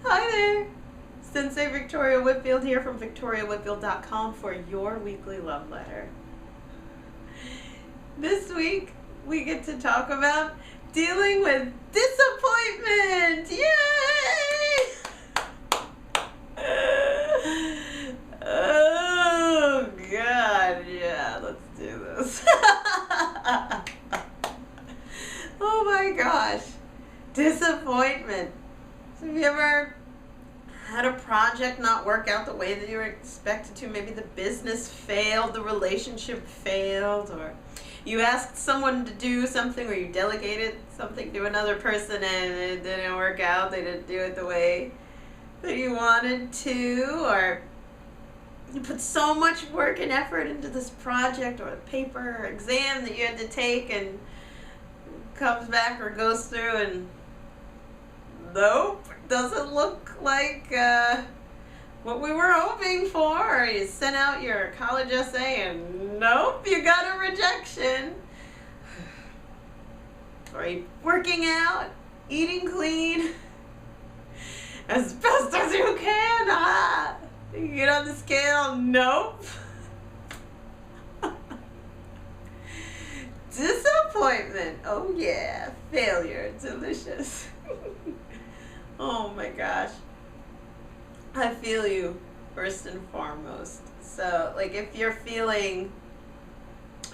Hi there! Sensei Victoria Whitfield here from VictoriaWhitfield.com for your weekly love letter. This week we get to talk about dealing with disappointment! Yay! Oh God, yeah, let's do this. Oh my gosh, disappointment. So have you ever had a project not work out the way that you were expected to? Maybe the business failed, the relationship failed, or you asked someone to do something, or you delegated something to another person and it didn't work out. They didn't do it the way that you wanted to, or you put so much work and effort into this project or paper or exam that you had to take, and comes back or goes through and nope, doesn't look like what we were hoping for. Or you sent out your college essay and nope, you got a rejection. Or you working out, eating clean as best as you can. You get on the scale, nope. Disappointment, oh yeah, failure, delicious. Oh my gosh, I feel you first and foremost. So like if you're feeling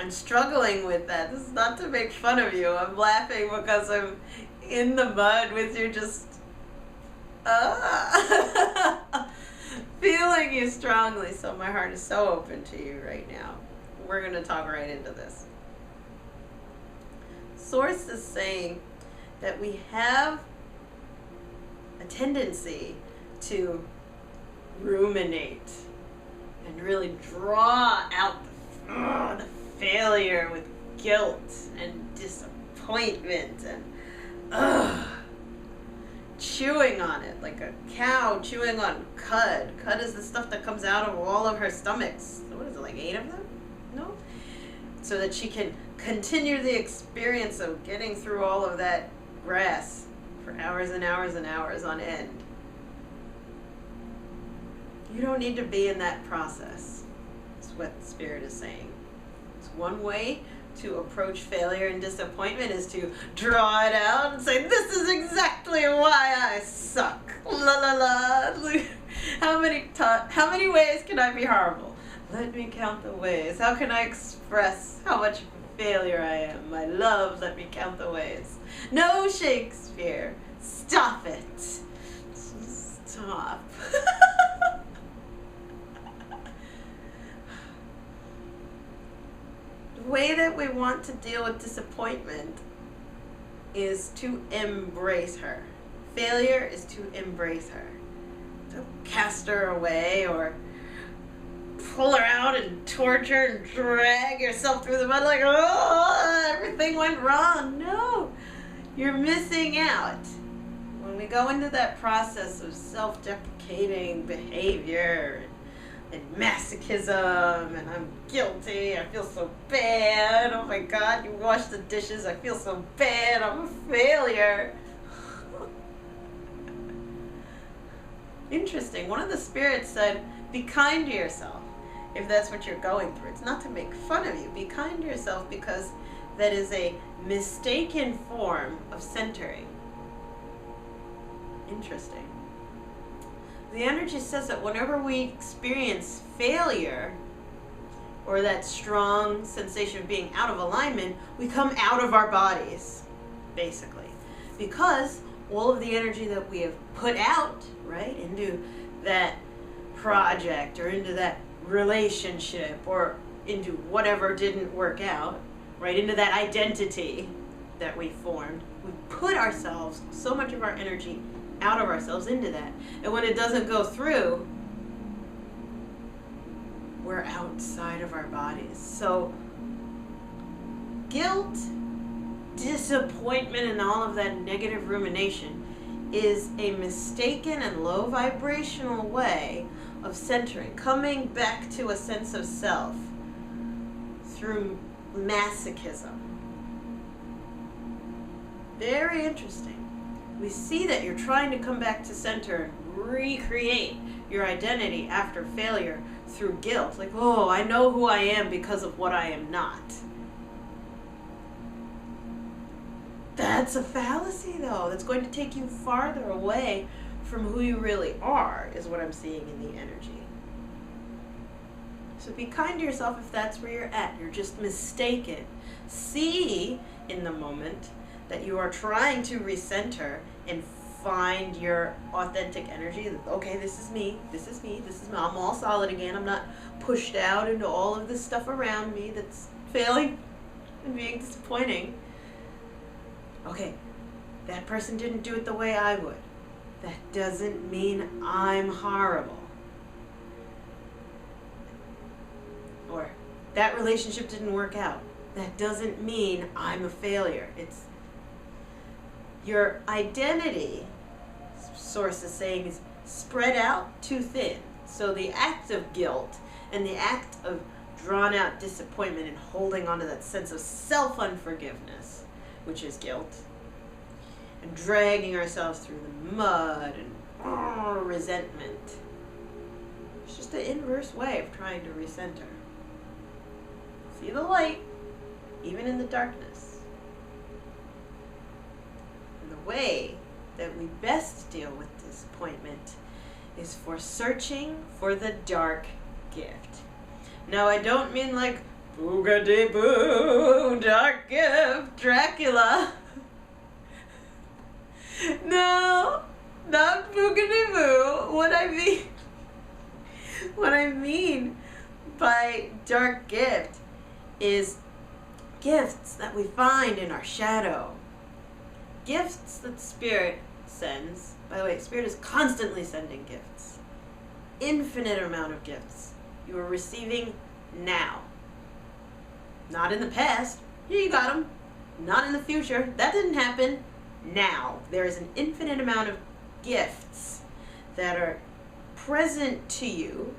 I'm struggling with that, this is not to make fun of you. I'm laughing because I'm in the mud with you, just feeling you strongly. So my heart is so open to you right now. We're going to talk right into this. Source is saying that we have a tendency to ruminate and really draw out the failure with guilt and disappointment and chewing on it like a cow chewing on cud. Cud is the stuff that comes out of all of her stomachs. What is it, like 8 of them? No? So that she can continue the experience of getting through all of that grass for hours and hours and hours on end. You don't need to be in that process. That's what the Spirit is saying. It's one way to approach failure and disappointment is to draw it out and say, this is exactly why I suck. La la la. How many ways can I be horrible? Let me count the ways. How can I express how much failure I am? My love, let me count the ways. No, Shakespeare. Stop it. Stop. The way that we want to deal with disappointment is to embrace her. Failure is to embrace her. Don't cast her away or pull her out and torture and drag yourself through the mud like, oh, everything went wrong. No, you're missing out. When we go into that process of self-deprecating behavior and masochism and I'm guilty, I feel so bad, oh my God, you washed the dishes, I feel so bad, I'm a failure. Interesting. One of the spirits said, be kind to yourself if that's what you're going through. It's not to make fun of you. Be kind to yourself because that is a mistaken form of centering. Interesting. The energy says that whenever we experience failure or that strong sensation of being out of alignment, we come out of our bodies, basically. Because all of the energy that we have put out, right, into that project or into that relationship or into whatever didn't work out, right, into that identity that we formed, we put ourselves, so much of our energy out of ourselves into that. And when it doesn't go through, we're outside of our bodies. So guilt, disappointment, and all of that negative rumination is a mistaken and low vibrational way of centering, coming back to a sense of self through masochism. Very interesting. we see that you're trying to come back to center and recreate your identity after failure through guilt. Like, oh, I know who I am because of what I am not. That's a fallacy, though. That's going to take you farther away from who you really are, is what I'm seeing in the energy. So be kind to yourself if that's where you're at. You're just mistaken. See in the moment that you are trying to recenter and find your authentic energy. Okay, this is me, this is me, this is me. I'm all solid again. I'm not pushed out into all of this stuff around me that's failing and being disappointing. Okay, that person didn't do it the way I would. That doesn't mean I'm horrible. Or that relationship didn't work out. That doesn't mean I'm a failure. It's your identity, source is saying, is spread out too thin. So the act of guilt and the act of drawn out disappointment and holding on to that sense of self-unforgiveness, which is guilt, and dragging ourselves through the mud and resentment. It's just the inverse way of trying to recenter. See the light, even in the darkness. And the way that we best deal with disappointment is for searching for the dark gift. Now, I don't mean like boogity-boo, dark gift, Dracula. No, not boogity-boo. What I mean by dark gift is gifts that we find in our shadow. Gifts that Spirit sends. By the way, Spirit is constantly sending gifts. Infinite amount of gifts you are receiving now. Not in the past. Here you got them. Not in the future. That didn't happen. Now. There is an infinite amount of gifts that are present to you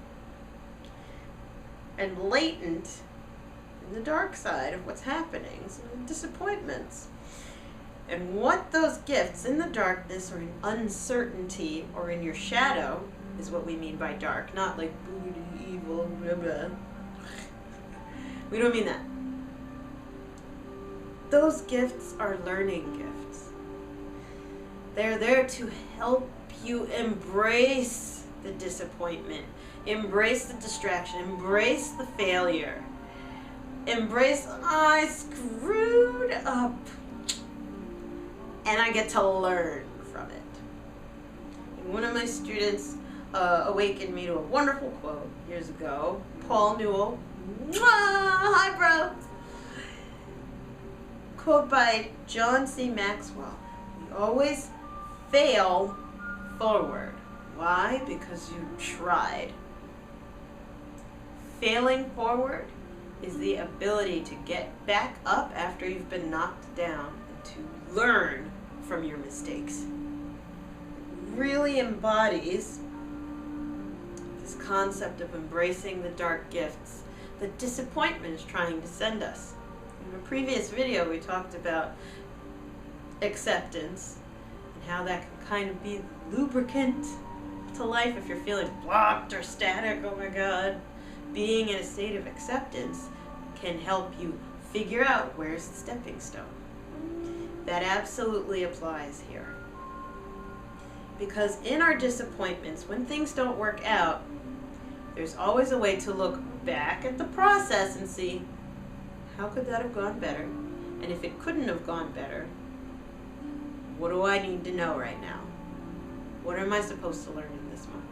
and latent in the dark side of what's happening. So disappointments. And what those gifts in the darkness or in uncertainty or in your shadow is what we mean by dark. Not like booty, evil, blah, blah. We don't mean that. Those gifts are learning gifts. They're there to help you embrace the disappointment, embrace the distraction, embrace the failure, embrace, I screwed up. And I get to learn from it. And one of my students awakened me to a wonderful quote years ago. Paul Newell. Mwah! Hi, bro. Quote by John C. Maxwell. We always fail forward. Why? Because you tried. Failing forward is the ability to get back up after you've been knocked down and to learn from your mistakes. It really embodies this concept of embracing the dark gifts that disappointment is trying to send us. In a previous video, we talked about acceptance and how that can kind of be lubricant to life if you're feeling blocked or static. Oh my God. Being in a state of acceptance can help you figure out where's the stepping stone. That absolutely applies here. Because in our disappointments, when things don't work out, there's always a way to look back at the process and see, how could that have gone better? And if it couldn't have gone better, what do I need to know right now? What am I supposed to learn in this moment?